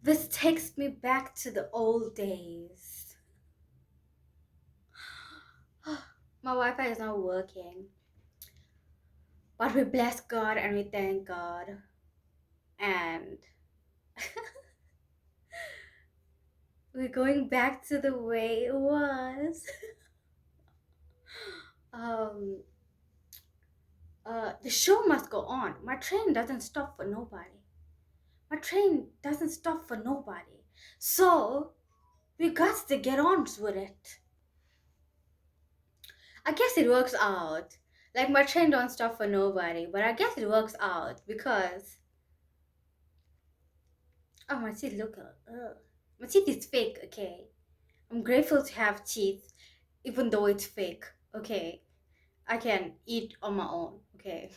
This takes me back to the old days. My Wi-Fi is not working, but we bless God and we thank God. And we're going back to the way it was. um, the show must go on. My train doesn't stop for nobody. My train doesn't stop for nobody. So we got to get on with it. I guess it works out. Like my train don't stop for nobody, but I guess it works out because oh my teeth look my teeth is fake, okay? I'm grateful to have teeth, even though it's fake, okay? I can eat on my own, okay?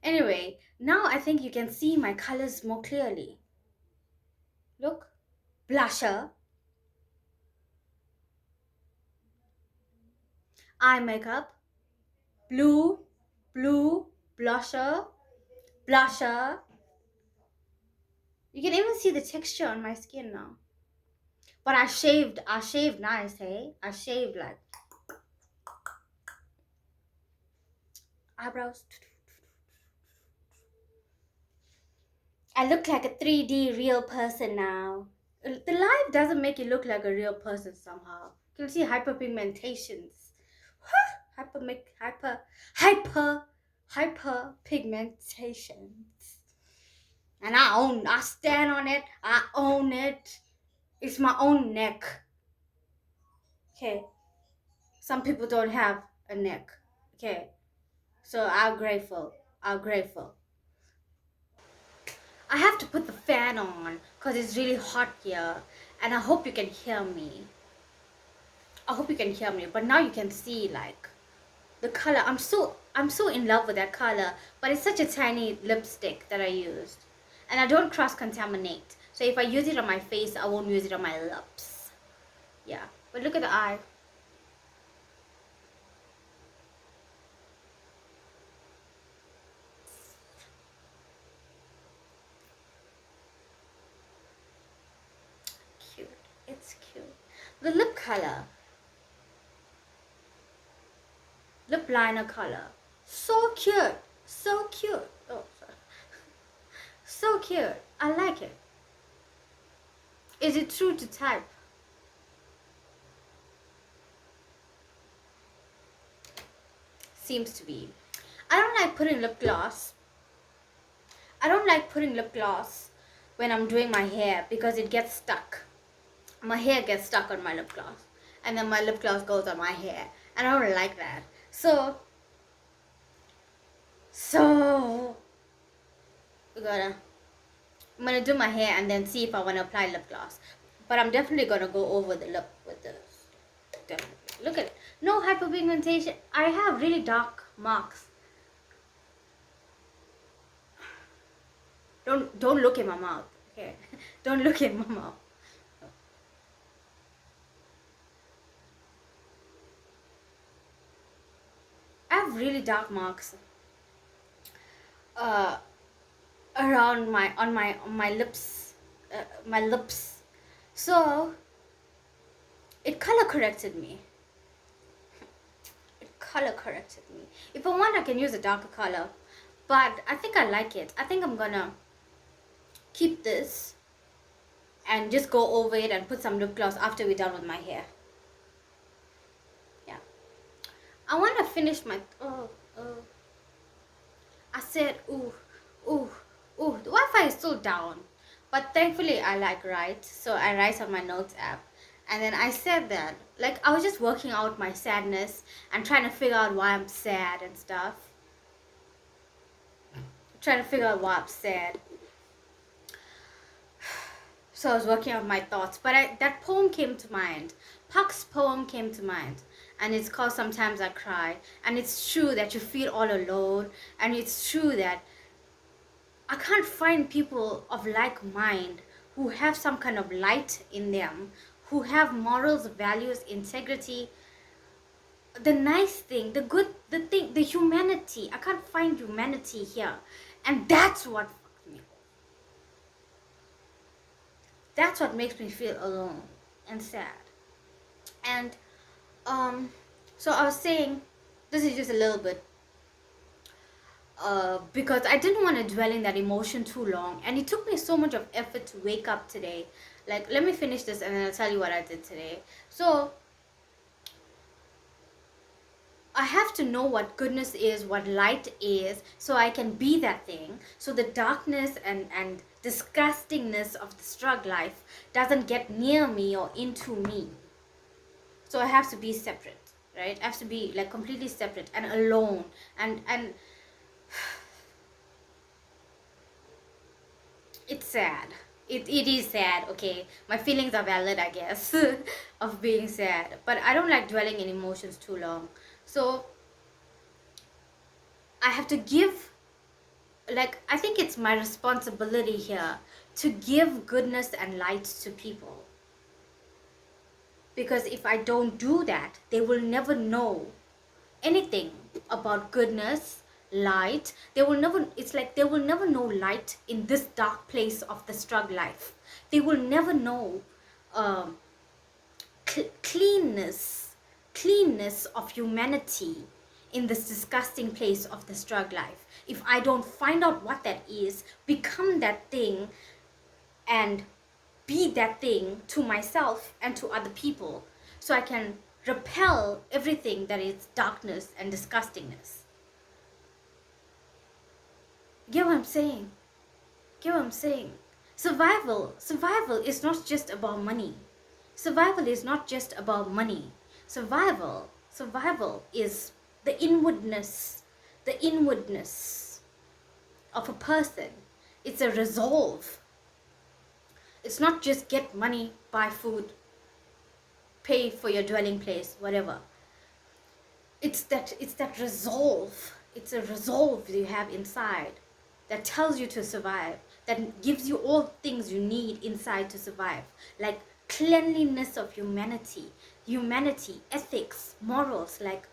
Anyway, now I think you can see my colors more clearly. Look, blusher, eye makeup, blue, blue, blusher, blusher. You can even see the texture on my skin now. But I shaved nice, hey? I shaved like eyebrows. I look like a 3D real person now. The light doesn't make it look like a real person somehow. You can see hyperpigmentations. Hyper pigmentations. And I stand on it, I own it. It's my own neck. Okay. Some people don't have a neck. Okay. So I'm grateful. I'm grateful. I have to put the fan on because it's really hot here. And I hope you can hear me. I hope you can hear me. But now you can see like the color. I'm so in love with that color. But it's such a tiny lipstick that I used. And I don't cross-contaminate. So if I use it on my face, I won't use it on my lips. Yeah. But look at the eye. Cute. It's cute. The lip color. Lip liner color. So cute. So cute. Oh, sorry. So cute. I like it. Is it true to type? Seems to be. I don't like putting lip gloss. I don't like putting lip gloss when I'm doing my hair because it gets stuck. My hair gets stuck on my lip gloss. And then my lip gloss goes on my hair. And I don't like that. So I'm gonna do my hair and then see if I wanna apply lip gloss. But I'm definitely gonna go over the lip with this. Definitely. Look at it. No hyperpigmentation. I have really dark marks. Don't look in my mouth. Okay. Don't look in my mouth. I have really dark marks. Around my lips, my lips. So it color corrected me. It color corrected me. If I want, I can use a darker color, but I think I like it. I think I'm gonna keep this and just go over it and put some lip gloss after we're done with my hair. Yeah. I want to finish my I said ooh, ooh, ooh. The Wi-Fi is still down, but thankfully I like write, so I write on my notes app. And then I said that, like, I was just working out my sadness and trying to figure out why I'm sad and stuff. Trying to figure out why I'm sad. So I was working out my thoughts, but that poem came to mind. Puck's poem came to mind, and it's called Sometimes I Cry. And it's true that you feel all alone, and it's true that I can't find people of like mind who have some kind of light in them, who have morals, values, integrity, the nice thing, the good, the thing, the humanity. I can't find humanity here, and that's what fucked me. That's what makes me feel alone and sad. And so I was saying, this is just a little bit, because I didn't want to dwell in that emotion too long, and it took me so much of effort to wake up today. Like, let me finish this and then I'll tell you what I did today. So I have to know what goodness is, what light is, so I can be that thing, so the darkness and disgustingness of the strugg life doesn't get near me or into me. So I have to be separate, right? I have to be like completely separate and alone, and it's sad. It is sad, okay? My feelings are valid, I guess, of being sad. But I don't like dwelling in emotions too long. So I have to give, like, I think it's my responsibility here to give goodness and light to people. Because if I don't do that, they will never know anything about goodness, light. They will never, it's like they will never know light in this dark place of the strugg life. They will never know cleanness of humanity in this disgusting place of the strugg life. If I don't find out what that is, become that thing, and be that thing to myself and to other people, so I can repel everything that is darkness and disgustingness. Get what I'm saying? Get what I'm saying? Survival is not just about money. Survival is not just about money. Survival is the inwardness of a person. It's a resolve. It's not just get money, buy food, pay for your dwelling place, whatever. It's that resolve. It's a resolve you have inside that tells you to survive, that gives you all things you need inside to survive, like cleanliness of humanity, ethics, morals, like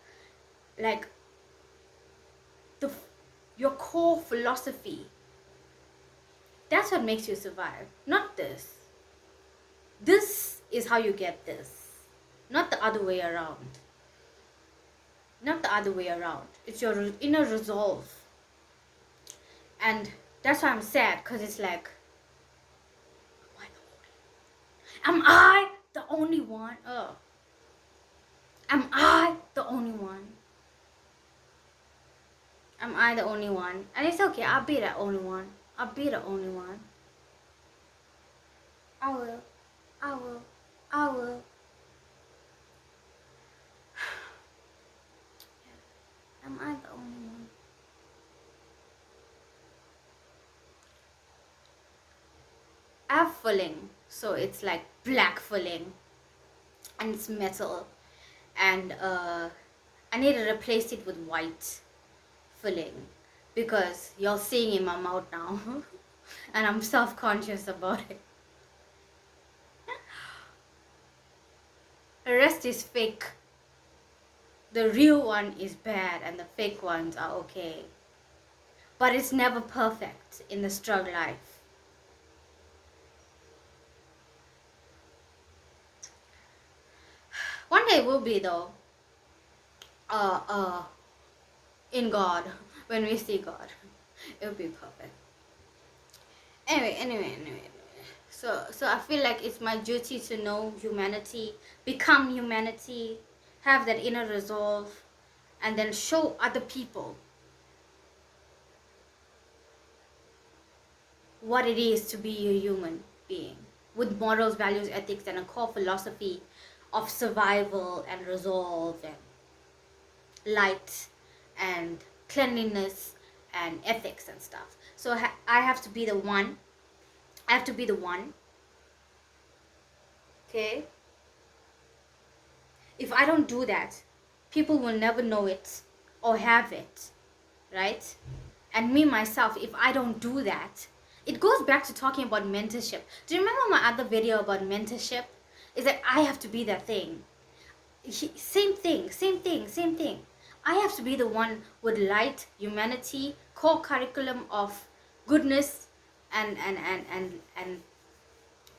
your core philosophy. That's what makes you survive, not this. This is how you get this, not the other way around. Not the other way around. It's your inner resolve. And that's why I'm sad, because it's like, am I the only one? Am I the only one? Am I the only one? And it's okay, I'll be the only one. I'll be the only one. I will. Am I the only one? I have filling, so it's like black filling, and it's metal, and I need to replace it with white filling, because you're seeing in my mouth now and I'm self-conscious about it. The rest is fake. The real one is bad and the fake ones are okay. But it's never perfect in the strugg life. One day it will be though. In God, when we see God, it will be perfect. Anyway. So I feel like it's my duty to know humanity, become humanity, have that inner resolve, and then show other people what it is to be a human being with morals, values, ethics, and a core philosophy of survival and resolve and light and cleanliness and ethics and stuff. So I have to be the one. I have to be the one. Okay? If I don't do that, people will never know it or have it, right? And me, myself, if I don't do that, it goes back to talking about mentorship. Do you remember my other video about mentorship? Is that I have to be that thing. Same thing. I have to be the one with light, humanity, core curriculum of goodness and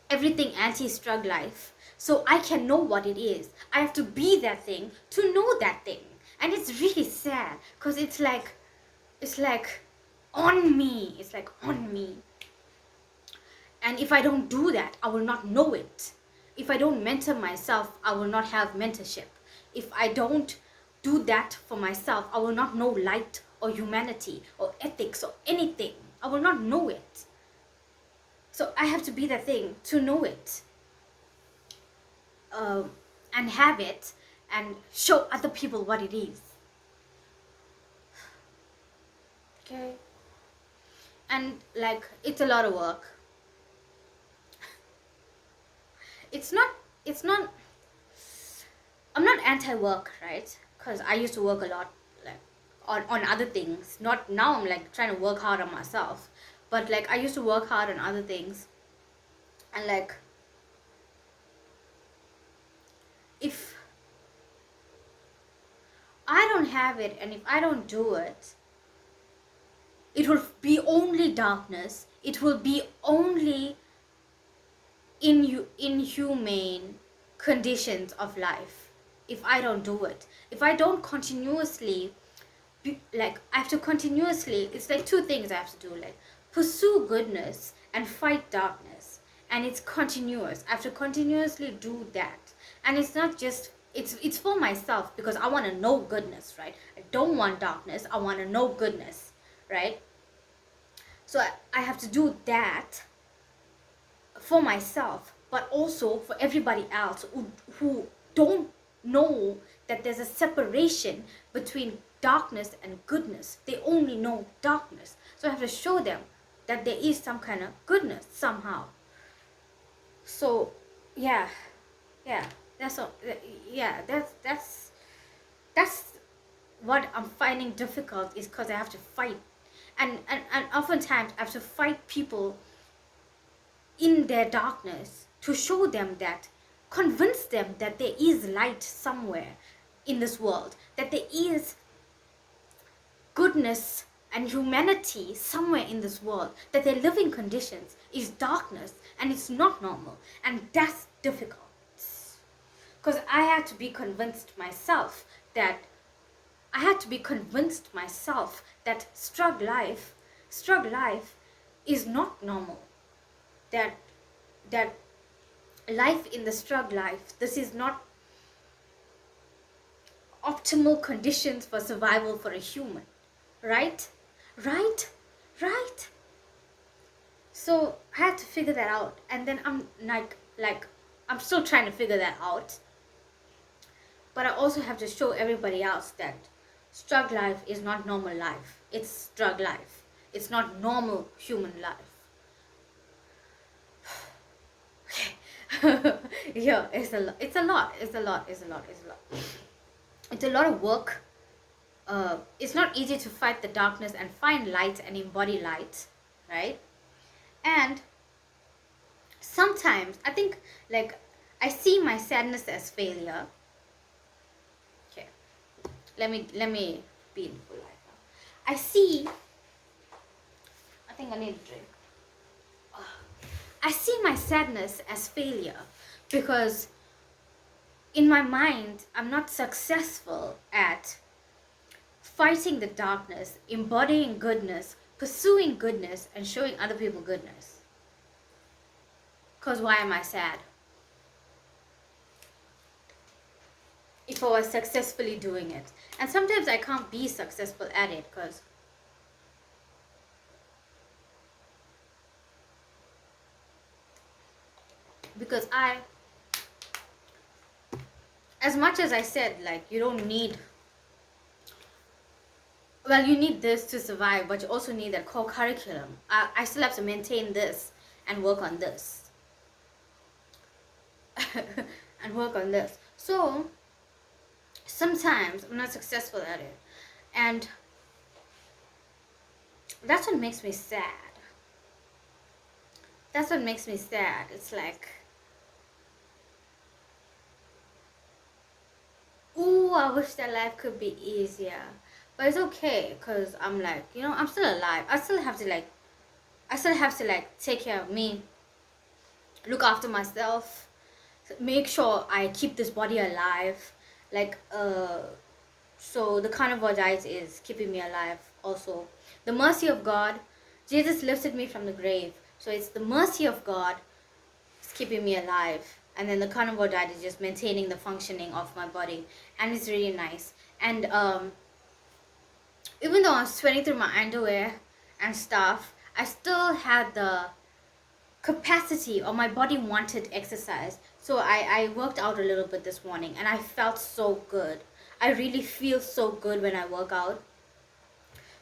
everything anti-strugg life, so I can know what it is. I have to be that thing to know that thing. And it's really sad because it's like on me. It's like on me. And if I don't do that, I will not know it. If I don't mentor myself, I will not have mentorship. If I don't do that for myself, I will not know light or humanity or ethics or anything. I will not know it. So I have to be that thing to know it. And have it and show other people what it is. Okay? And like, it's a lot of work. It's not, I'm not anti-work, right? Because I used to work a lot, like, on other things. Not now, I'm like trying to work hard on myself. But like, I used to work hard on other things. And like, if I don't have it and if I don't do it, it will be only darkness. It will be only inhumane conditions of life. If I don't do it, if I don't continuously like, I have to continuously, it's like two things I have to do, like pursue goodness and fight darkness. And it's continuous. I have to continuously do that. And it's not just, it's for myself, because I want to know goodness, right? I don't want darkness. I want to know goodness, right? So I have to do that for myself, but also for everybody else who don't know that there's a separation between darkness and goodness. They only know darkness. So I have to show them that there is some kind of goodness somehow. So yeah, that's all. Yeah, that's what I'm finding difficult, is because I have to fight, and oftentimes I have to fight people in their darkness to show them that, convince them that there is light somewhere in this world, that there is goodness and humanity somewhere in this world, that their living conditions is darkness and it's not normal. And that's difficult, because I had to be convinced myself that strugg life is not normal, that life in the strugg life, this is not optimal conditions for survival for a human, right? So I had to figure that out, and then I'm like I'm still trying to figure that out. But I also have to show everybody else that strugg life is not normal life. It's strugg life. It's not normal human life. Okay. Yeah, it's a lot. It's a lot of work. It's not easy to fight the darkness and find light and embody light, right? And sometimes I think, like, I see my sadness as failure. Okay, let me be in full light now. I think I need a drink. I see my sadness as failure because in my mind I'm not successful at fighting the darkness, embodying goodness, pursuing goodness, and showing other people goodness. Because why am I sad? If I was successfully doing it. And sometimes I can't be successful at it because as much as I said, like, you don't need, well, you need this to survive, but you also need that core curriculum. I still have to maintain this and work on this. And work on this. So sometimes I'm not successful at it. And that's what makes me sad. That's what makes me sad. It's like, ooh, I wish that life could be easier. But it's okay, because I'm like, you know, I'm still alive. I still have to like take care of me. look after myself, make sure I keep this body alive. Like, so the carnivore diet is keeping me alive also. The mercy of God, Jesus lifted me from the grave. So it's the mercy of God is keeping me alive. And then the carnivore diet is just maintaining the functioning of my body. And it's really nice. And even though I was sweating through my underwear and stuff, I still had the capacity, or my body wanted exercise. So I worked out a little bit this morning and I felt so good. I really feel so good when I work out.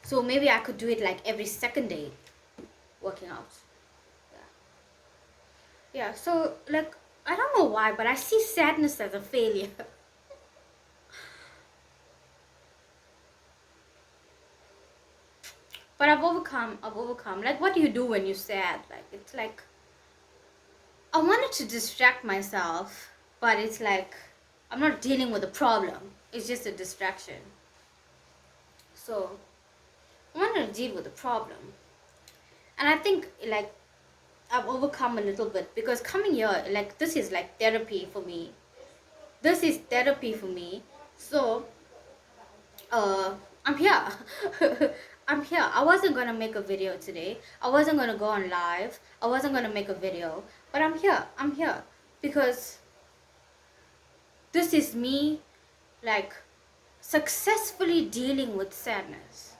So maybe I could do it like every second day, working out. Yeah, so like, I don't know why, but I see sadness as a failure. But I've overcome. Like, what do you do when you're sad? Like, it's like, I wanted to distract myself, but it's like, I'm not dealing with a problem. It's just a distraction. So, I wanted to deal with the problem. And I think, like, I've overcome a little bit, because coming here, like, this is like therapy for me. This is therapy for me. So, I'm here. I'm here. I wasn't gonna make a video today. I wasn't gonna go on live. I wasn't gonna make a video. But I'm here. I'm here. Because this is me, like, successfully dealing with sadness.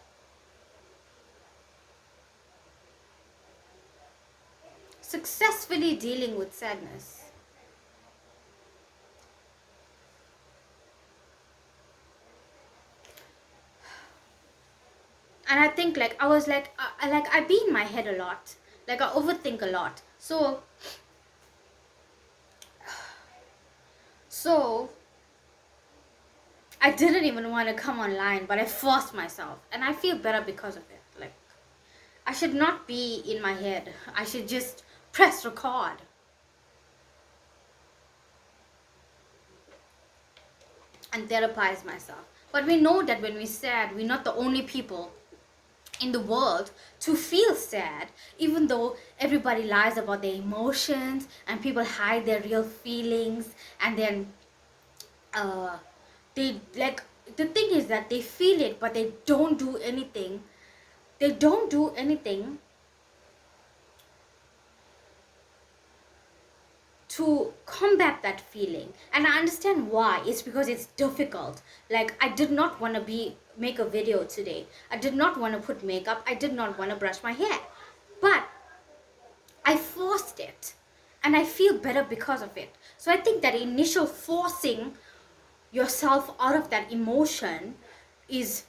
Successfully dealing with sadness. And I think, like, I was like, I be in my head a lot. Like, I overthink a lot. So I didn't even want to come online, but I forced myself. And I feel better because of it. Like, I should not be in my head. I should just press record. And therapize myself. But we know that when we're sad, we're not the only people in the world to feel sad, even though everybody lies about their emotions and people hide their real feelings. And then they, like, the thing is that they feel it, but they don't do anything. They don't do anything to combat that feeling. And I understand why. It's because it's difficult. Like, I did not want to make a video today. I did not want to put makeup. I did not want to brush my hair. But I forced it. And I feel better because of it. So I think that initial forcing yourself out of that emotion is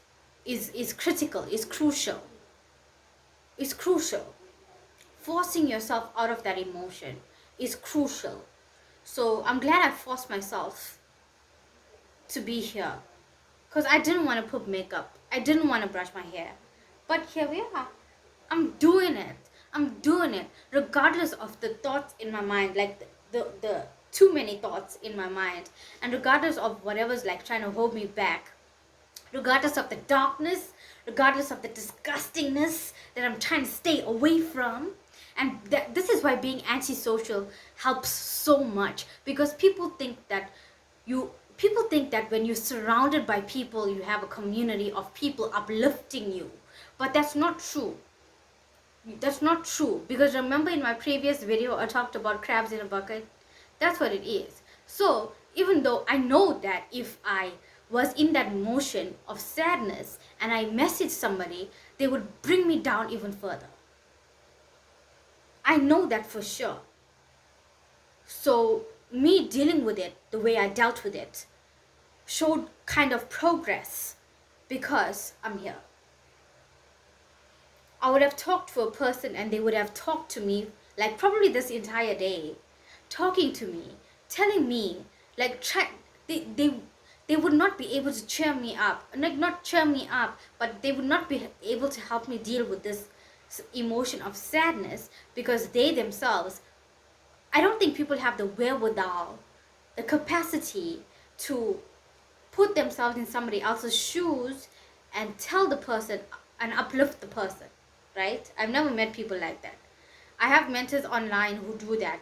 critical, is crucial. It's crucial. Forcing yourself out of that emotion is crucial. So I'm glad I forced myself to be here, because I didn't want to put makeup. I didn't want to brush my hair. But here we are. I'm doing it. I'm doing it regardless of the thoughts in my mind, like the too many thoughts in my mind, and regardless of whatever's like trying to hold me back, regardless of the darkness, regardless of the disgustingness that I'm trying to stay away from. And this is why being antisocial helps so much, because people think that when you're surrounded by people, you have a community of people uplifting you. But that's not true. That's not true, because remember in my previous video I talked about crabs in a bucket? That's what it is. So even though I know that if I was in that motion of sadness and I messaged somebody, they would bring me down even further. I know that for sure. So me dealing with it the way I dealt with it showed kind of progress, because I'm here. I would have talked to a person and they would have talked to me like probably this entire day, talking to me, telling me, like, they would not be able to cheer me up. Like, not cheer me up, but they would not be able to help me deal with this emotion of sadness, because they themselves, I don't think people have the wherewithal, the capacity to put themselves in somebody else's shoes and tell the person and uplift the person, right? I've never met people like that. I have mentors online who do that,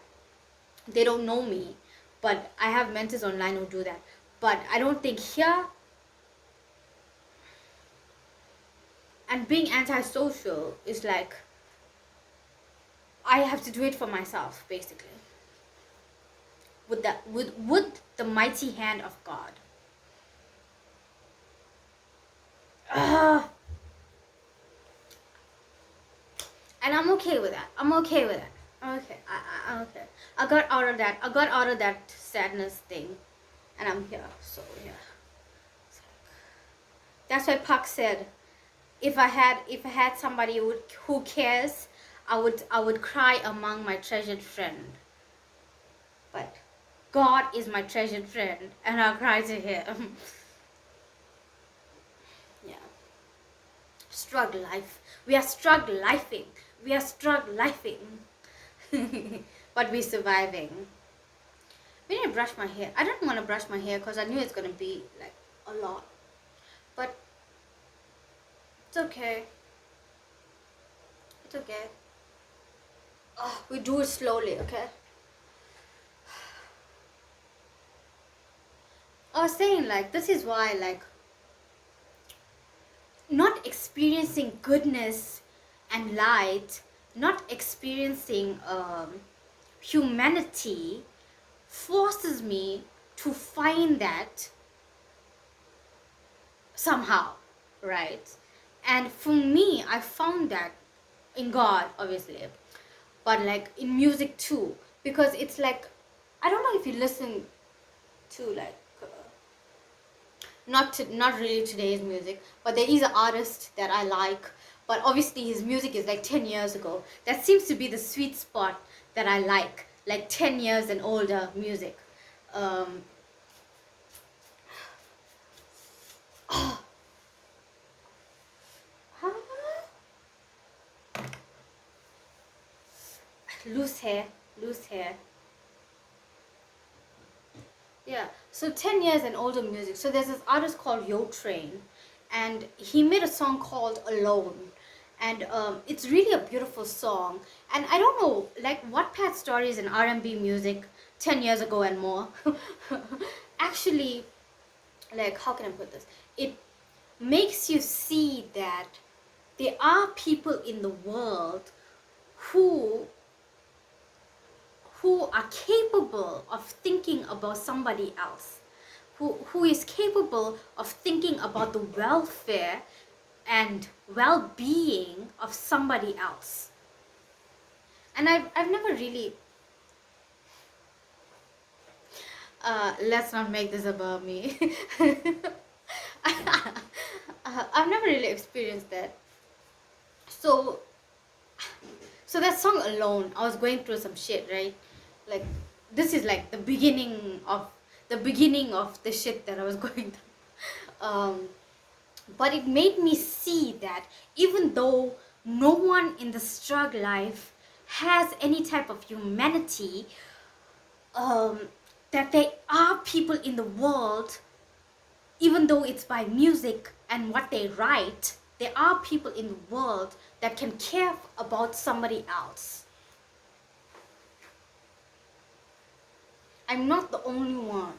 They don't know me, but I have mentors online who do that. But I don't think here, and being antisocial is like, I have to do it for myself, basically, with the mighty hand of God. And I'm okay with that. I'm okay with that. I'm okay. I'm okay. I got out of that. I got out of that sadness thing, and I'm here. So yeah. That's why Puck said, if I had somebody who cares, I would cry among my treasured friend. But God is my treasured friend, and I'll cry to Him. Yeah. Struggle life. We are struggle lifing. We are struggle lifing. But we're surviving. We need to brush my hair. I don't want to brush my hair because I knew it's gonna be like a lot. But it's okay. It's okay. Oh, we do it slowly, okay? I was saying, like, this is why, like, not experiencing goodness and light, not experiencing humanity forces me to find that somehow, right? And for me, I found that in God, obviously, but like in music too, because it's like, I don't know if you listen to like not really today's music, but there is an artist that I like, but obviously his music is like 10 years ago. That seems to be the sweet spot that I like 10 years and older music. Loose hair. Yeah, so 10 years and older music. So there's this artist called Yo Train, and he made a song called Alone. And it's really a beautiful song. And I don't know, like, Wattpad stories and R&B music 10 years ago and more actually, like, how can I put this? It makes you see that there are people in the world who are capable of thinking about somebody else, who is capable of thinking about the welfare and well-being of somebody else. And I've never really let's not make this about me. I've never really experienced that. So that song Alone, I was going through some shit, right? Like, this is like the beginning of the shit that I was going through. But it made me see that even though no one in the struggle life has any type of humanity, that there are people in the world, even though it's by music and what they write, there are people in the world that can care about somebody else. I'm not the only one.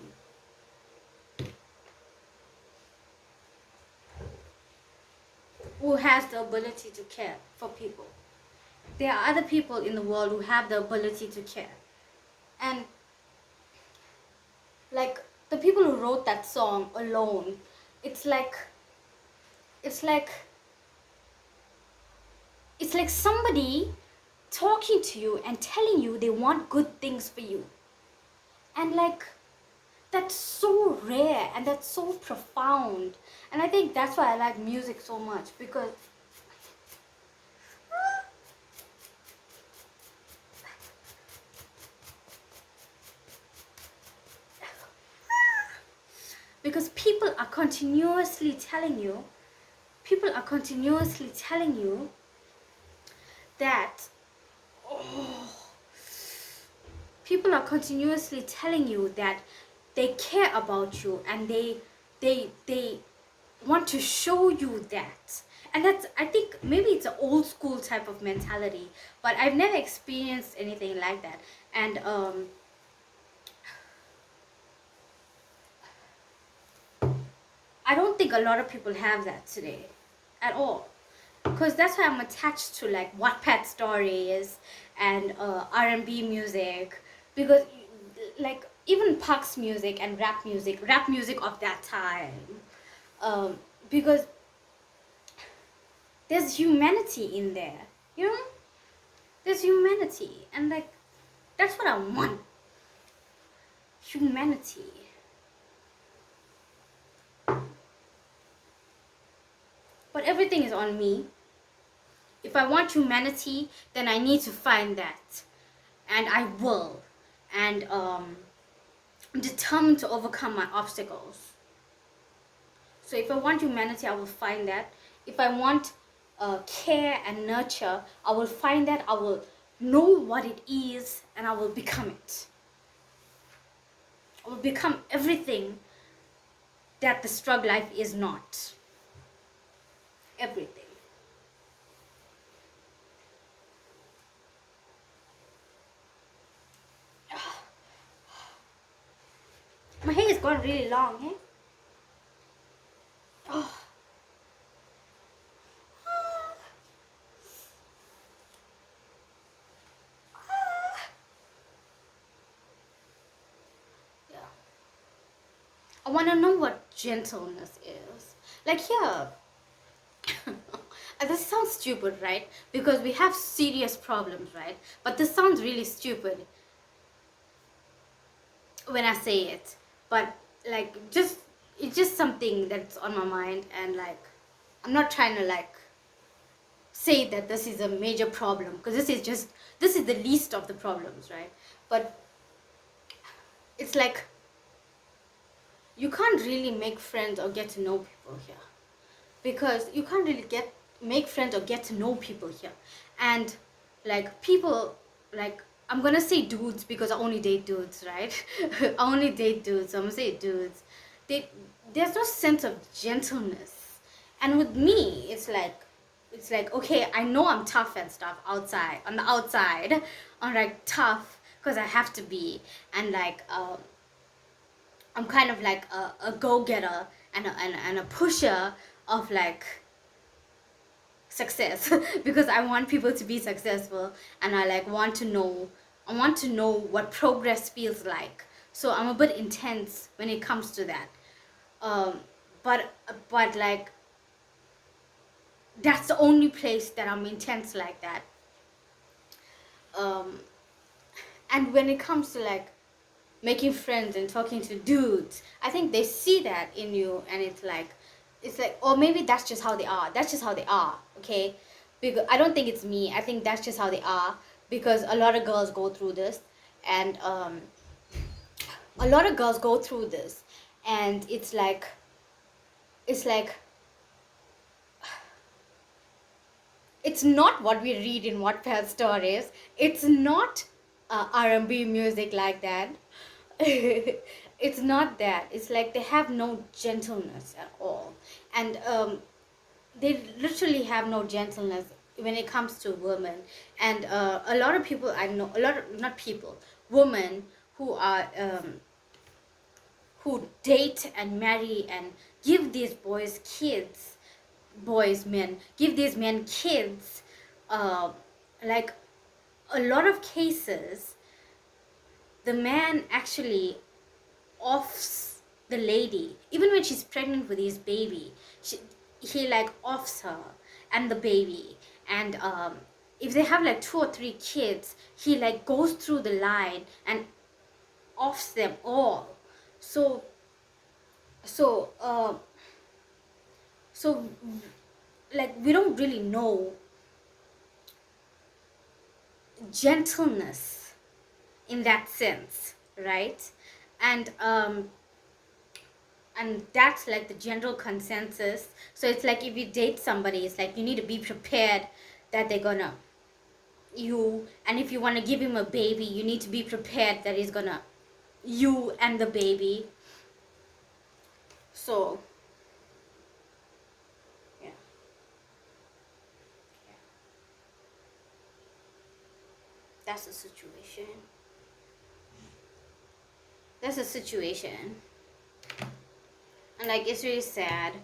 Who has the ability to care for people. There are other people in the world who have the ability to care. And like the people who wrote that song Alone, it's like somebody talking to you and telling you they want good things for you. And like, that's so rare and that's so profound. And I think that's why I like music so much, because people are continuously telling you that people are continuously telling you that they care about you, and they want to show you that. And that's, I think maybe it's an old school type of mentality, but I've never experienced anything like that. And I don't think a lot of people have that today at all, because that's why I'm attached to like Wattpad stories and R&B music, because like even Puck's music and rap music of that time, because there's humanity in there, you know, there's humanity, and like that's what I want, humanity. But everything is on me. If I want humanity, then I need to find that, and I will, and I'm determined to overcome my obstacles. So if I want humanity, I will find that. If I want care and nurture, I will find that. I will know what it is, and I will become it. I will become everything that the struggle life is not. Everything. My hair is gone really long, eh? Oh. Yeah. I want to know what gentleness is. Like here, this sounds stupid, right? Because we have serious problems, right? But this sounds really stupid when I say it. But like, it's just something that's on my mind, and like, I'm not trying to like say that this is a major problem, because this is the least of the problems, right? But it's like, you can't really make friends or get to know people here, because you can't really make friends or get to know people here. And like people, like, I'm gonna say dudes because I only date dudes, right? I only date dudes, so I'm gonna say dudes. There's no sense of gentleness. And with me, it's like, okay, I know I'm tough and stuff outside, on the outside. I'm like tough because I have to be, and like I'm kind of like a go-getter and a pusher of like success because I want people to be successful, and I want to know what progress feels like. So I'm a bit intense when it comes to that. Um, but like, that's the only place that I'm intense like that. Um, and when it comes to like making friends and talking to dudes, I think they see that in you, and it's like, or maybe that's just how they are. That's just how they are, okay? Because I don't think it's me. I think that's just how they are, because a lot of girls go through this, and a lot of girls go through this, and it's like it's not what we read in Wattpad stories. It's not R&B music like that. It's not that. It's like they have no gentleness at all, and they literally have no gentleness when it comes to women. And a lot of people I know, a lot of, not people, women who are who date and marry and give these boys kids, men give these men kids, like a lot of cases, the man actually offs the lady even when she's pregnant with his baby. He like offs her and the baby, and if they have like 2 or 3 kids, he like goes through the line and offs them all. So so so like, we don't really know gentleness in that sense, right? And that's like the general consensus. So it's like, if you date somebody, it's like you need to be prepared that they're gonna you, and if you want to give him a baby, you need to be prepared that he's gonna you and the baby. So yeah, yeah. That's the situation. That's the situation. And like it's really sad.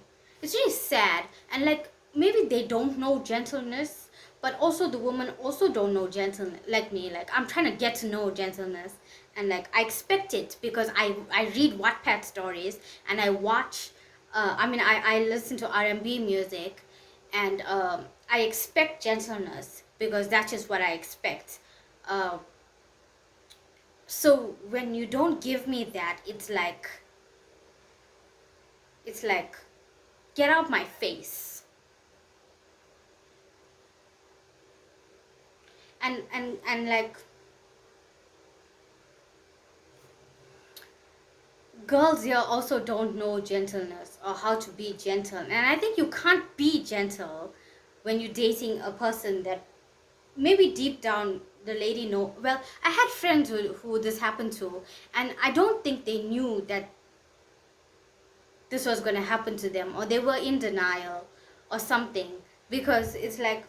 It's really sad. And like maybe they don't know gentleness, but also the women also don't know gentleness like me. Like I'm trying to get to know gentleness, and like I expect it because I read Wattpad stories and I watch I listen to R&B music, and I expect gentleness because that's just what I expect. Uh, so when you don't give me that, it's like get out my face. And like girls here also don't know gentleness or how to be gentle, and I think you can't be gentle when you're dating a person that maybe deep down the lady know well. I had friends who this happened to, and I don't think they knew that this was going to happen to them, or they were in denial or something, because it's like,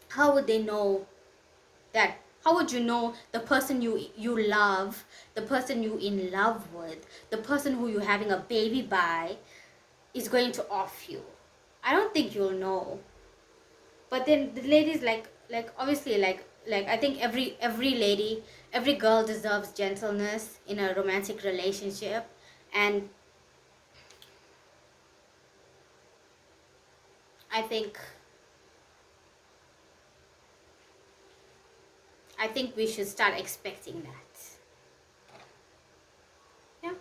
how would they know that? How would you know the person you love, the person you in love with, the person who you're having a baby by is going to off you? I don't think you'll know. But then the ladies, like obviously, like I think every lady, every girl deserves gentleness in a romantic relationship. And I think I think we should start expecting that. Yeah.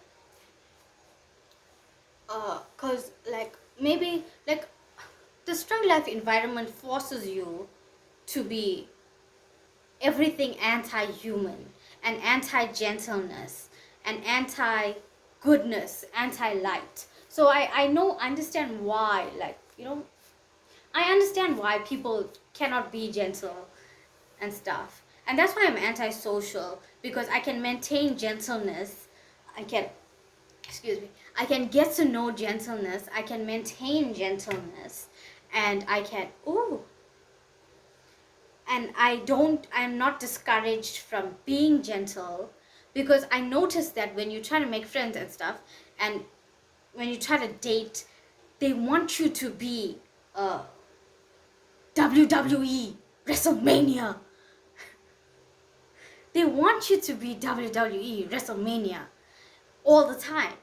Cause like maybe like the struggle life environment forces you to be everything anti-human and anti-gentleness and anti-goodness, anti-light. So I know, understand why, like, I understand why people cannot be gentle and stuff. And that's why I'm antisocial, because I can maintain gentleness. I can, excuse me, I can get to know gentleness. I can maintain gentleness. And I can, ooh, and I'm not discouraged from being gentle, because I noticed that when you try to make friends and stuff, and when you try to date, they want you to be WWE, WrestleMania. They want you to be WWE, WrestleMania all the time.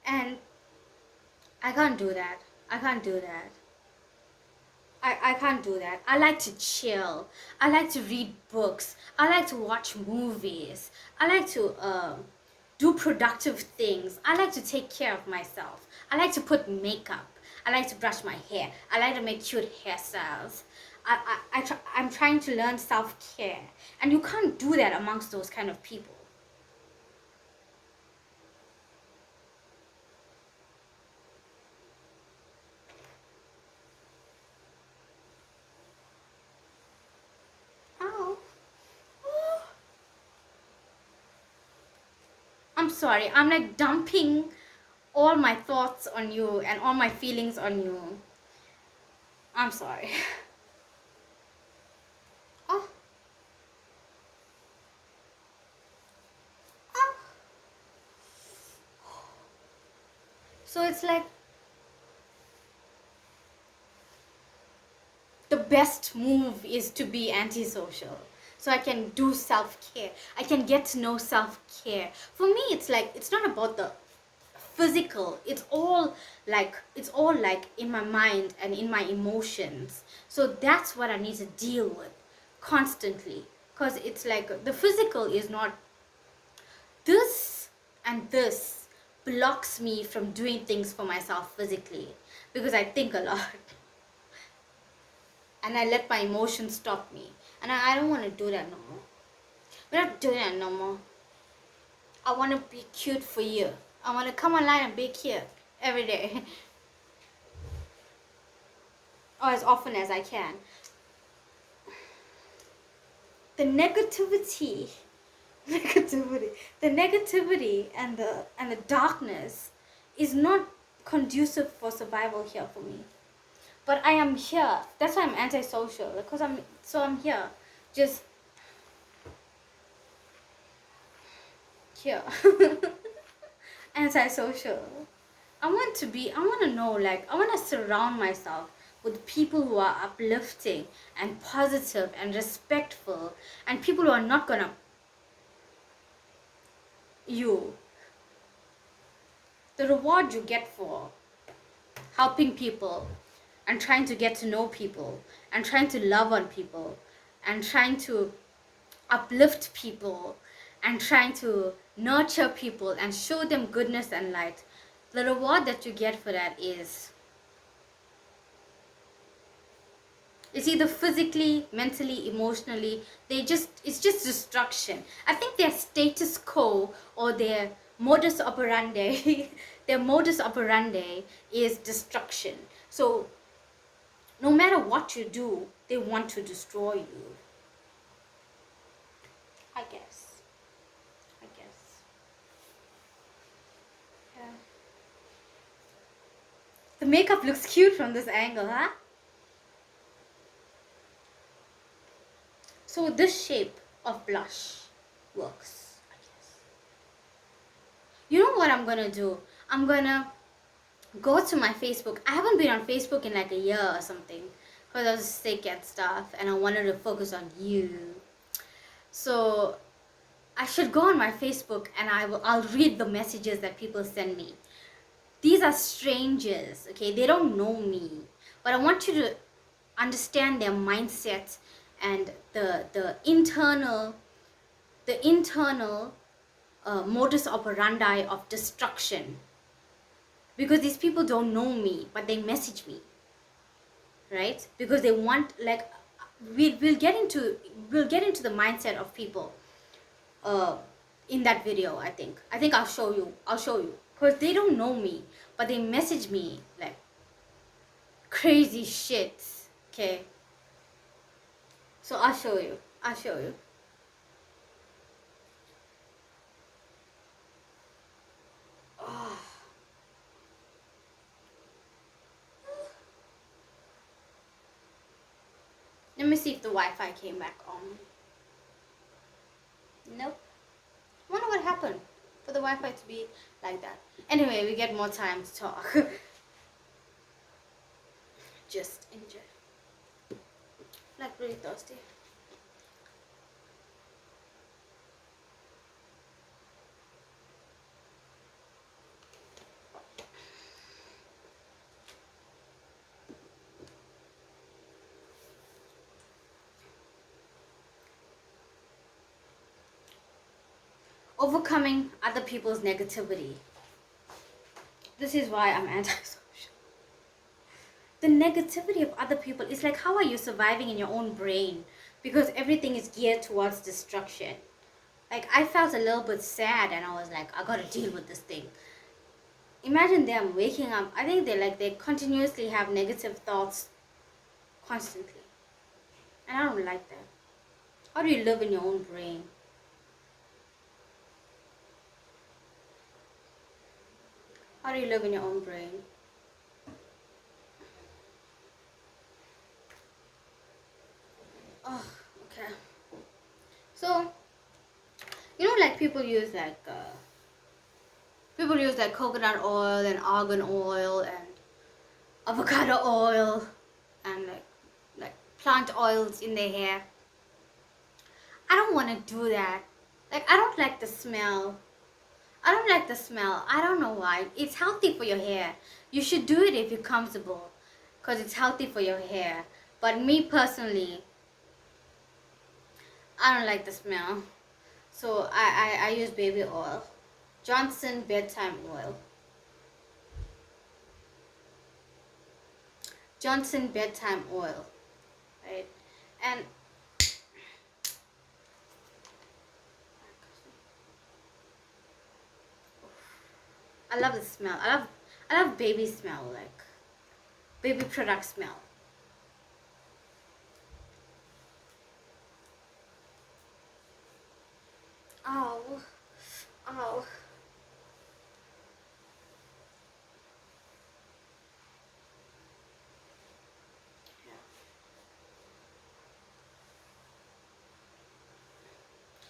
And I can't do that. I can't do that. I can't do that. I like to chill. I like to read books. I like to watch movies. I like to do productive things. I like to take care of myself. I like to put makeup. I like to brush my hair. I like to make cute hairstyles. I'm trying to learn self-care. And you can't do that amongst those kind of people. Oh. I'm sorry. I'm like dumping all my thoughts on you and all my feelings on you. I'm sorry. Oh, oh. So it's like the best move is to be antisocial. So I can do self-care. I can get to know self-care. For me, it's like, it's not about the physical. It's all like in my mind and in my emotions. So that's what I need to deal with constantly. Because it's like the physical is not this, and this blocks me from doing things for myself physically, because I think a lot and I let my emotions stop me. And I don't want to do that no more. We're not doing that no more. I want to be cute for you. I want to come online and be cute every day. Or as often as I can. The negativity, the negativity and the darkness is not conducive for survival here for me. But I am here. That's why I'm antisocial. Because I'm here. Just here. Antisocial. I want to know, like, I want to surround myself with people who are uplifting and positive and respectful, and people who are not gonna you the reward you get for helping people and trying to get to know people and trying to love on people and trying to uplift people and trying to nurture people and show them goodness and light. The reward that you get for that is, it's either physically, mentally, emotionally. It's just destruction. I think their status quo, or their modus operandi their modus operandi is destruction. So no matter what you do, they want to destroy you. I guess. Yeah. The makeup looks cute from this angle, huh? So this shape of blush works, I guess. You know what I'm gonna do? I'm gonna go to my Facebook. I haven't been on Facebook in like a year or something because I was sick and stuff, and I wanted to focus on you. So I should go on my Facebook and I'll read the messages that people send me. These are strangers, okay? They don't know me, but I want you to understand their mindset and the internal modus operandi of destruction, because these people don't know me but they message me, right? Because they want, like, we'll get into the mindset of people in that video. I think I'll show you because they don't know me but they message me like crazy shit. Okay, so I'll show you. Oh. Let me see if the Wi-Fi came back on. Nope. I wonder what happened for the Wi-Fi to be like that. Anyway, we get more time to talk. Just enjoy. Like, really thirsty. Overcoming other people's negativity. This is why I'm antisocial. The negativity of other people is like, how are you surviving in your own brain? Because everything is geared towards destruction. Like, I felt a little bit sad and I was like, I gotta deal with this thing. Imagine them waking up. I think they continuously have negative thoughts constantly. And I don't like that. How do you live in your own brain? How do you live in your own brain? Oh, okay. So, you know, like, people use coconut oil and argan oil and avocado oil and like plant oils in their hair. I don't want to do that. Like, I don't like the smell. I don't know why. It's healthy for your hair. You should do it if you're comfortable, because it's healthy for your hair. But me personally, I don't like the smell. So I use baby oil. Johnson bedtime oil. Johnson bedtime oil. Right? And I love the smell. I love baby smell, like baby product smell. Oh, oh. Yeah.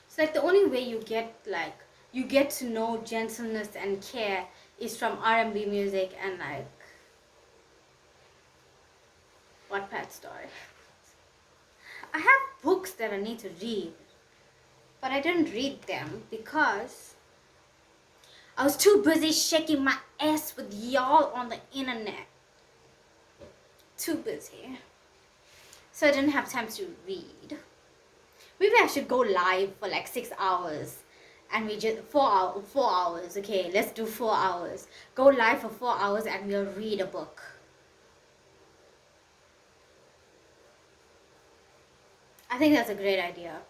It's like the only way you get to know gentleness and care is from R&B music and like Wattpad story. I have books that I need to read, but I didn't read them because I was too busy shaking my ass with y'all on the internet. Too busy. So I didn't have time to read. Maybe I should go live for like 6 hours. And we just 4 hours. Okay, let's do 4 hours. Go live for 4 hours and we'll read a book. I think that's a great idea.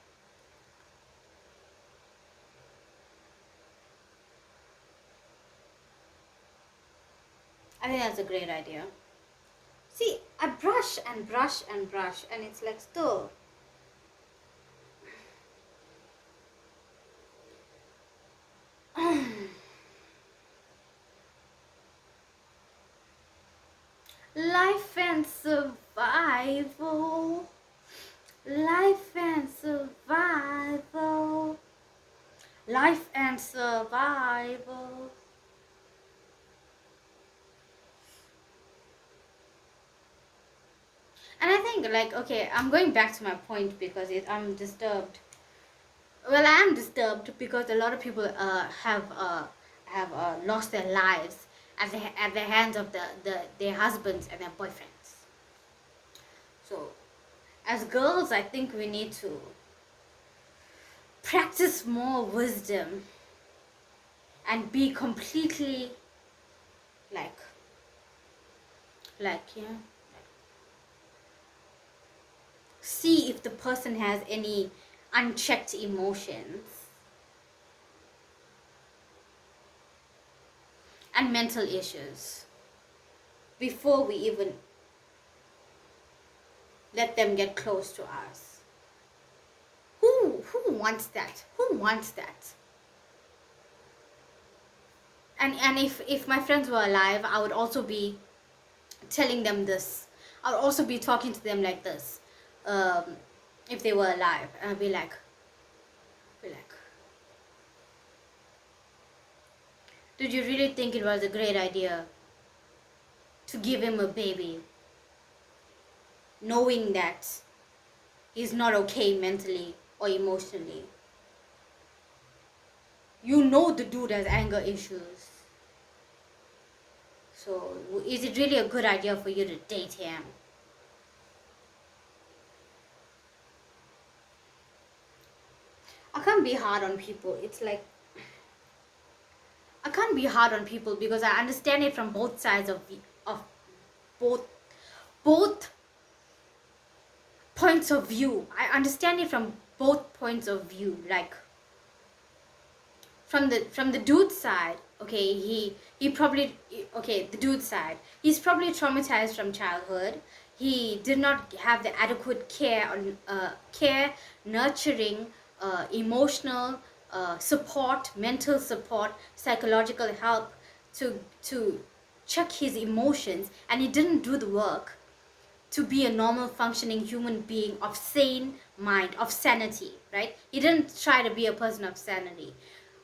I think that's a great idea. See, I brush and brush and brush and it's like still. Life and survival. Life and survival. Life and survival. And I think like, okay, I'm going back to my point because I'm disturbed. Well, I am disturbed because a lot of people have lost their lives at the hands of their husbands and their boyfriends. So, as girls, I think we need to practice more wisdom and be completely like you know, see if the person has any unchecked emotions and mental issues before we even let them get close to us. Who wants that? Who wants that? And if my friends were alive, I would also be telling them this. I would also be talking to them like this. If they were alive, and I'd be like, did you really think it was a great idea to give him a baby, knowing that he's not okay mentally or emotionally? You know the dude has anger issues. So is it really a good idea for you to date him? I can't be hard on people. It's like, I can't be hard on people because I understand it from both sides of both points of view. I understand it from both points of view. Like from the dude side, okay, he probably, okay, the dude side, he's probably traumatized from childhood. He did not have the adequate care on nurturing, emotional support, mental support, psychological help to check his emotions, and he didn't do the work to be a normal functioning human being of sane mind, of sanity, right? He didn't try to be a person of sanity,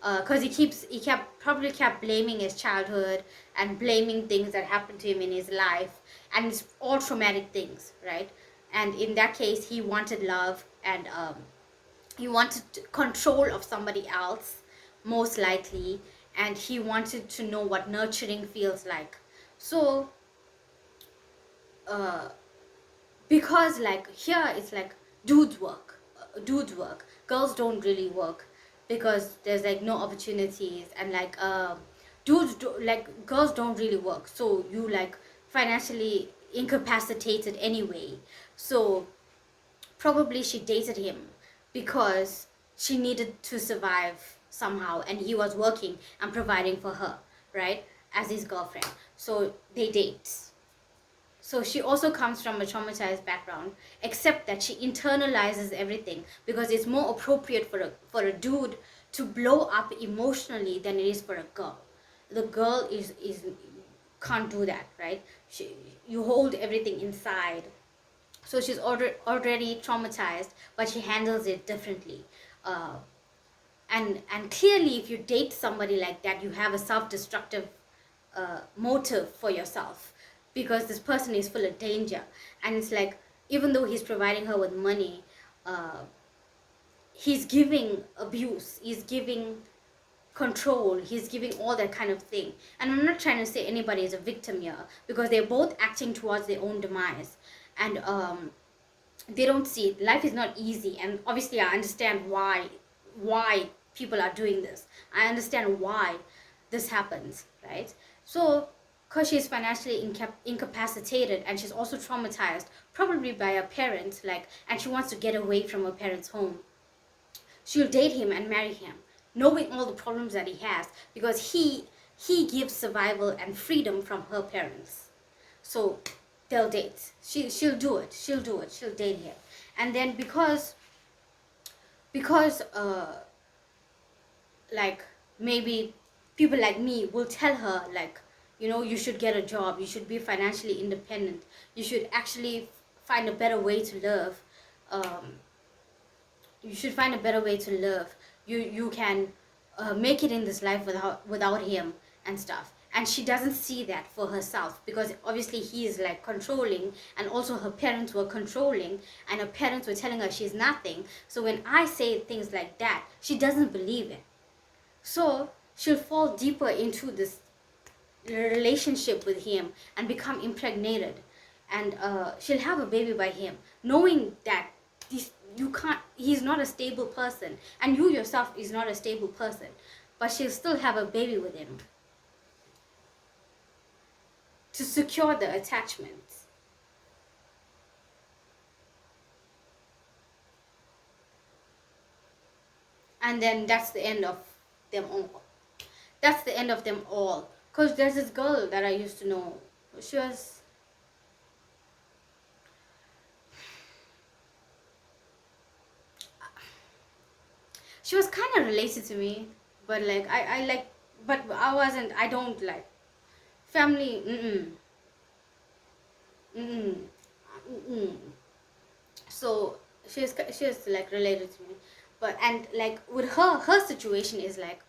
because he kept blaming his childhood and blaming things that happened to him in his life, and it's all traumatic things, right? And in that case, he wanted love, and he wanted control of somebody else, most likely, and he wanted to know what nurturing feels like. So because like here it's like dudes work, girls don't really work because there's like no opportunities, and like girls don't really work, so you like financially incapacitated anyway. So probably she dated him because she needed to survive somehow, and he was working and providing for her, right, as his girlfriend. So they date. So she also comes from a traumatized background, except that she internalizes everything because it's more appropriate for a dude to blow up emotionally than it is for a girl. The girl is can't do that, right? You hold everything inside. So she's already traumatized, but she handles it differently. And clearly, if you date somebody like that, you have a self-destructive motive for yourself, because this person is full of danger. And it's like, even though he's providing her with money, he's giving abuse, he's giving control, he's giving all that kind of thing. And I'm not trying to say anybody is a victim here, because they're both acting towards their own demise. And they don't see it. Life is not easy, and obviously I understand why people are doing this. I understand why this happens, right? So because she's financially incapacitated, and she's also traumatized probably by her parents, like, and she wants to get away from her parents' home, she'll date him and marry him, knowing all the problems that he has, because he gives survival and freedom from her parents. So they'll date. She'll do it. She'll date him. And then because like, maybe people like me will tell her, like, you know, you should get a job, you should be financially independent, you should actually find a better way to live. You should find a better way to live. You can make it in this life without him and stuff. And she doesn't see that for herself, because obviously he is like controlling, and also her parents were controlling, and her parents were telling her she's nothing. So when I say things like that, she doesn't believe it. So she'll fall deeper into this relationship with him and become impregnated, and she'll have a baby by him, knowing that he's not a stable person, and you yourself is not a stable person, but she'll still have a baby with him to secure the attachment. And then that's the end of them all. That's the end of them all. Because there's this girl that I used to know. She was kind of related to me, but like I like, but I don't like family. So she's like related to me, but, and like with her situation is like,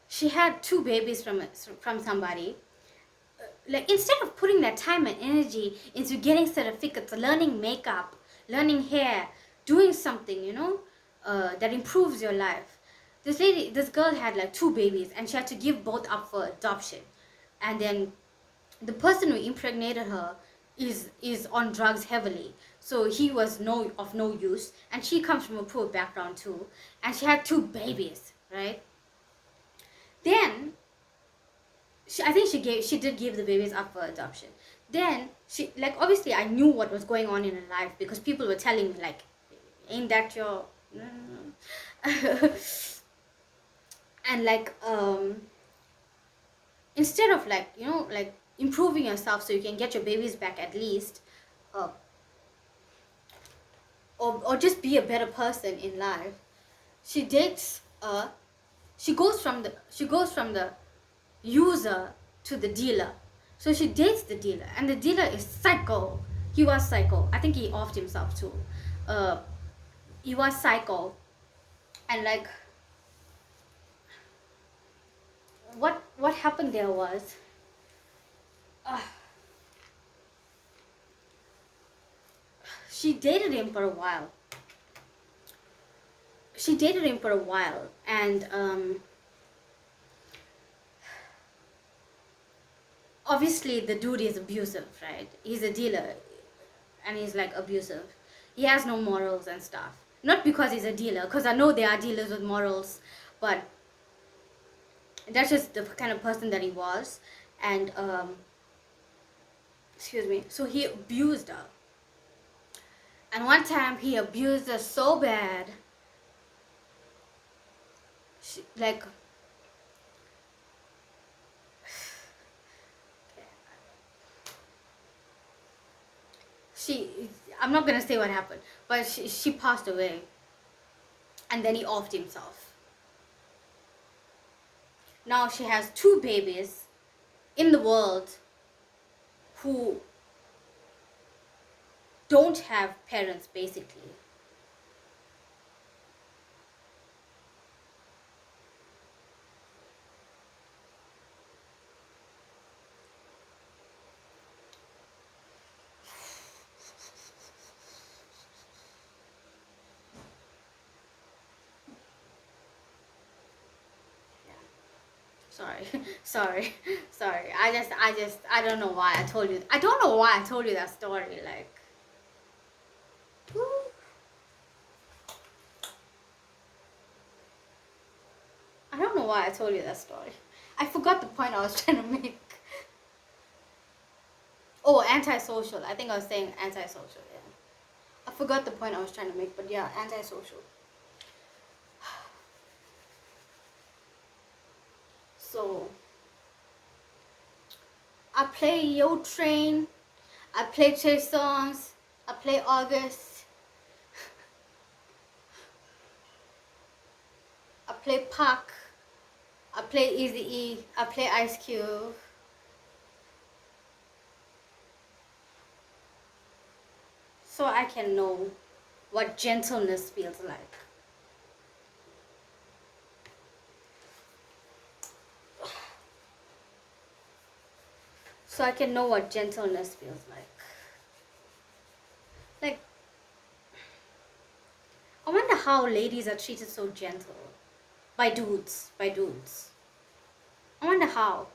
she had 2 babies from somebody. Like, instead of putting that time and energy into getting certificates, learning makeup, learning hair, doing something, you know, that improves your life, this girl had like 2 babies, and she had to give both up for adoption. And then the person who impregnated her is on drugs heavily, so he was of no use, and she comes from a poor background too, and she had 2 babies, right? Then I think she did give the babies up for adoption. Then she, like, obviously I knew what was going on in her life, because people were telling me like, ain't that your and like, instead of like, you know, like improving yourself so you can get your babies back at least, uh, or just be a better person in life, she dates she goes from the user to the dealer. So she dates the dealer, and the dealer is psycho. He was psycho. I think he offed himself too. He was psycho. And like, what happened there was, she dated him for a while. And obviously the dude is abusive, right? He's a dealer, and he's like abusive. He has no morals and stuff. Not because he's a dealer, because I know there are dealers with morals, but that's just the kind of person that he was. And excuse me, so he abused her. And one time he abused her so bad, like, I'm not gonna say what happened, but she passed away, and then he offed himself. Now she has 2 babies in the world who don't have parents, basically. Sorry, sorry, sorry. I don't know why I told you. I don't know why I told you that story. Like, woo. I don't know why I told you that story. I forgot the point I was trying to make. Oh, antisocial. I think I was saying antisocial. Yeah, I forgot the point I was trying to make. But yeah, antisocial. So I play Yo Train. I play Chase songs. I play August. I play Pac. I play Easy E. I play Ice Cube. So I can know what gentleness feels like. So I can know what gentleness feels like. Like, I wonder how ladies are treated so gentle. By dudes. By dudes. I wonder how.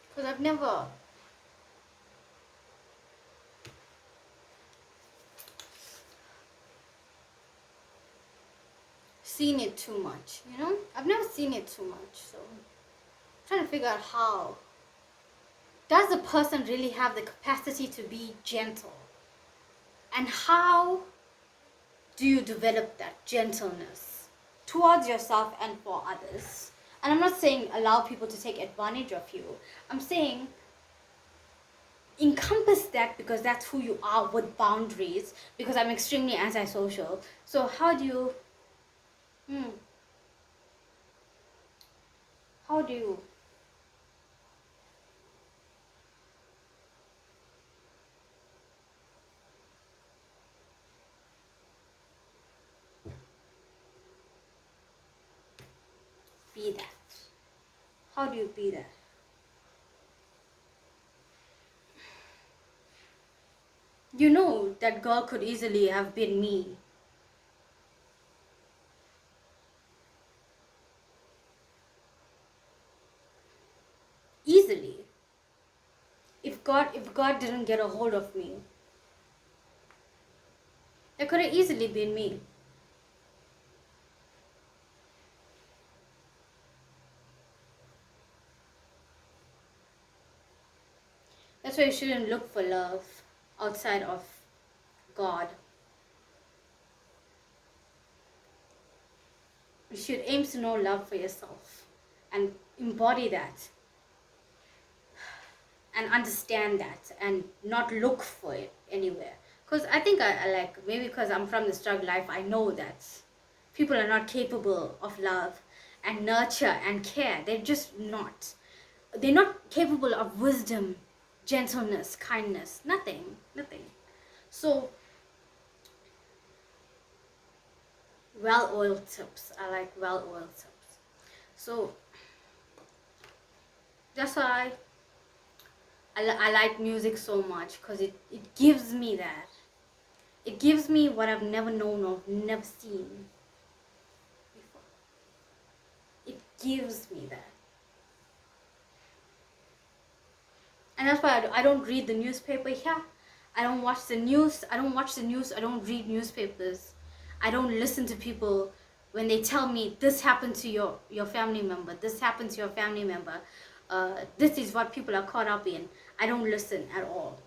Because I've never seen it too much, you know? I've never seen it too much, so I'm trying to figure out how. Does a person really have the capacity to be gentle? And how do you develop that gentleness towards yourself and for others? And I'm not saying allow people to take advantage of you. I'm saying encompass that, because that's who you are with boundaries, because I'm extremely antisocial. So how do you how do you be that? How do you be that? You know that girl could easily have been me. Easily. If God didn't get a hold of me, it could have easily been me. That's why you shouldn't look for love outside of God. You should aim to know love for yourself and embody that and understand that and not look for it anywhere. Because I think I like, maybe because I'm from the struggle life, I know that people are not capable of love and nurture and care. They're just not. They're not capable of wisdom, gentleness, kindness, nothing. So well-oiled tips. I like well-oiled tips. So that's why I like music so much, because it gives me that. It gives me what I've never known or never seen before. It gives me that. And that's why I don't read the newspaper here. I don't watch the news. I don't read newspapers. I don't listen to people when they tell me this happened to your family member. This happened to your family member. This is what people are caught up in. I don't listen at all.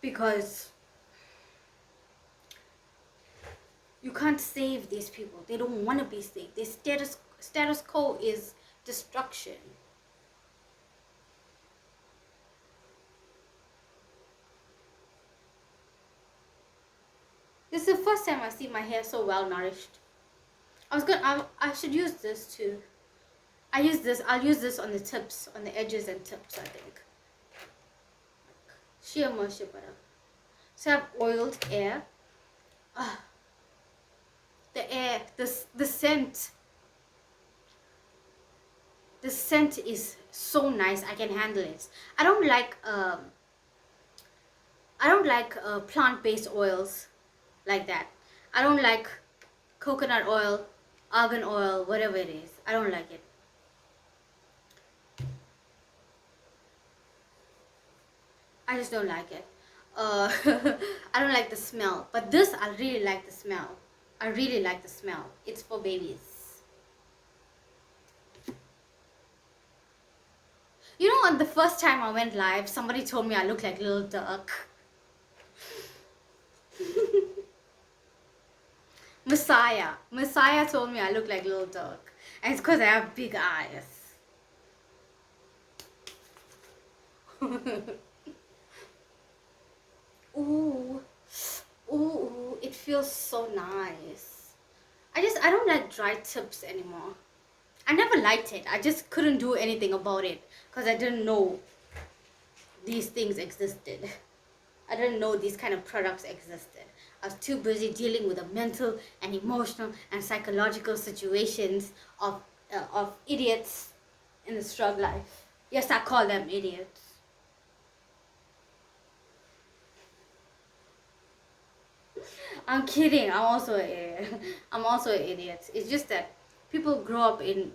Because you can't save these people. They don't want to be saved. Their status quo is destruction. This is the first time I see my hair so well nourished. I should use this too. I'll use this on the tips, on the edges and tips, I think. Sheer moisture butter. So I have oiled air. The air, the scent. The scent is so nice. I can handle it. I don't like plant-based oils like that. I don't like coconut oil, argan oil, whatever it is. I don't like it. I just don't like it. I don't like the smell. But this, I really like the smell. I really like the smell. It's for babies. You know, on the first time I went live, somebody told me I look like Little Duck. Messiah told me I look like Little Duck. And it's because I have big eyes. Ooh. Ooh, it feels so nice. I don't like dry tips anymore. I never liked it. I just couldn't do anything about it because I didn't know these things existed. I didn't know these kind of products existed. I was too busy dealing with the mental and emotional and psychological situations of idiots in the strugg life. Yes, I call them idiots. I'm kidding. I'm also an idiot. I'm also an idiot. It's just that people grow up in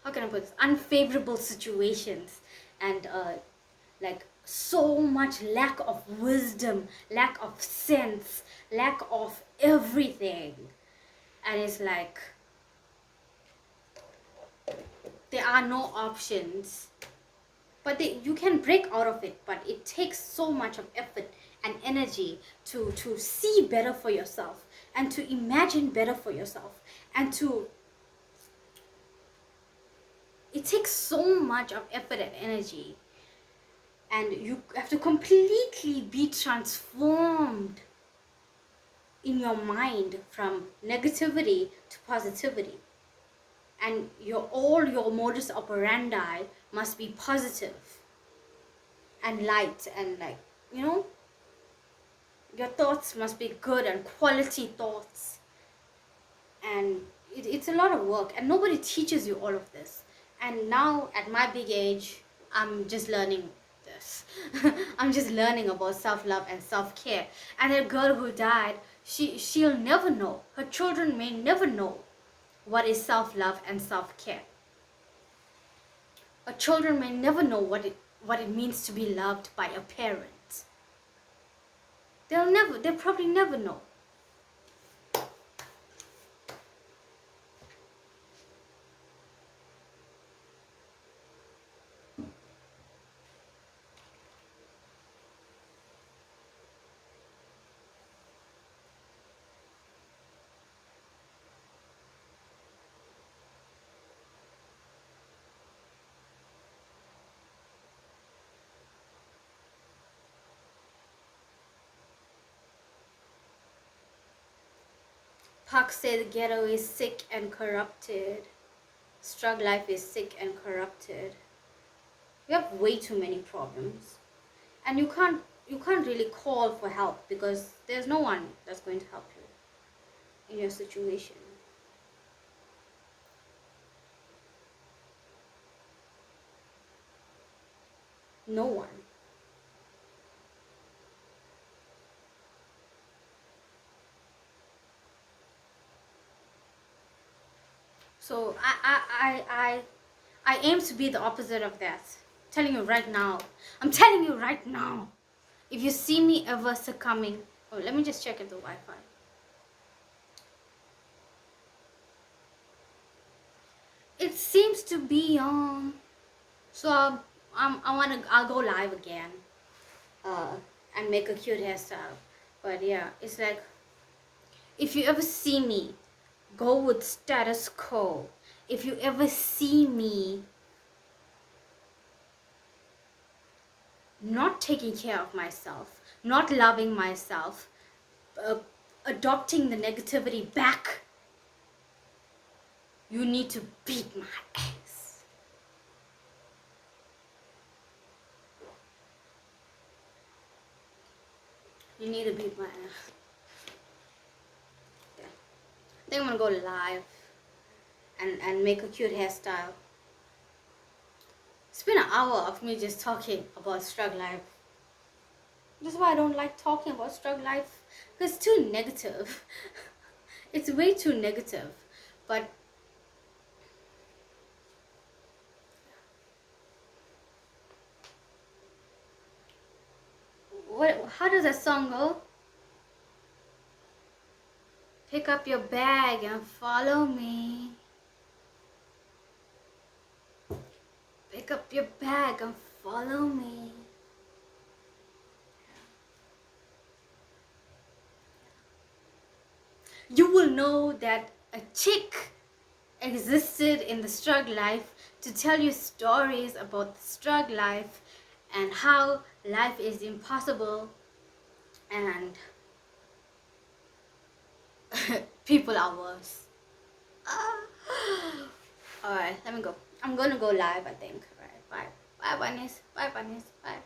how can I put this, unfavorable situations, and like so much lack of wisdom, lack of sense, lack of everything, and it's like there are no options. But you can break out of it, but it takes so much of effort and energy to see better for yourself, and to imagine better for yourself, and it takes so much of effort and energy, and you have to completely be transformed in your mind from negativity to positivity, and all your modus operandi must be positive and light, and like, you know, your thoughts must be good and quality thoughts, and it's a lot of work, and nobody teaches you all of this. And now at my big age, I'm just learning this. I'm just learning about self-love and self-care. And a girl who died, she'll never know, her children may never know what is self-love and self-care. Her children may never know what it means to be loved by a parent. They'll probably never know. Park said the ghetto is sick and corrupted. Strugg life is sick and corrupted. We have way too many problems, and you can't really call for help because there's no one that's going to help you in your situation. No one. So I aim to be the opposite of that. I'm telling you right now. I'm telling you right now. If you see me ever succumbing, oh, let me just check if the Wi-Fi. It seems to be on. So I'll go live again, and make a cute hairstyle. But yeah, it's like, if you ever see me go with status quo, if you ever see me not taking care of myself, not loving myself, adopting the negativity back, you need to beat my ass. You need to beat my ass. Yeah. I think I'm gonna go live and make a cute hairstyle. It's been an hour of me just talking about struggle life. That's why I don't like talking about struggle life, because it's too negative. It's way too negative. But how does that song go? Pick up your bag and follow me. Pick up your bag and follow me. You will know that a chick existed in the struggle life to tell you stories about the struggle life and how life is impossible and people are worse. Alright, let me go. I'm gonna go live, I think. Alright, bye. Bye, bunnies. Bye, bunnies. Bye.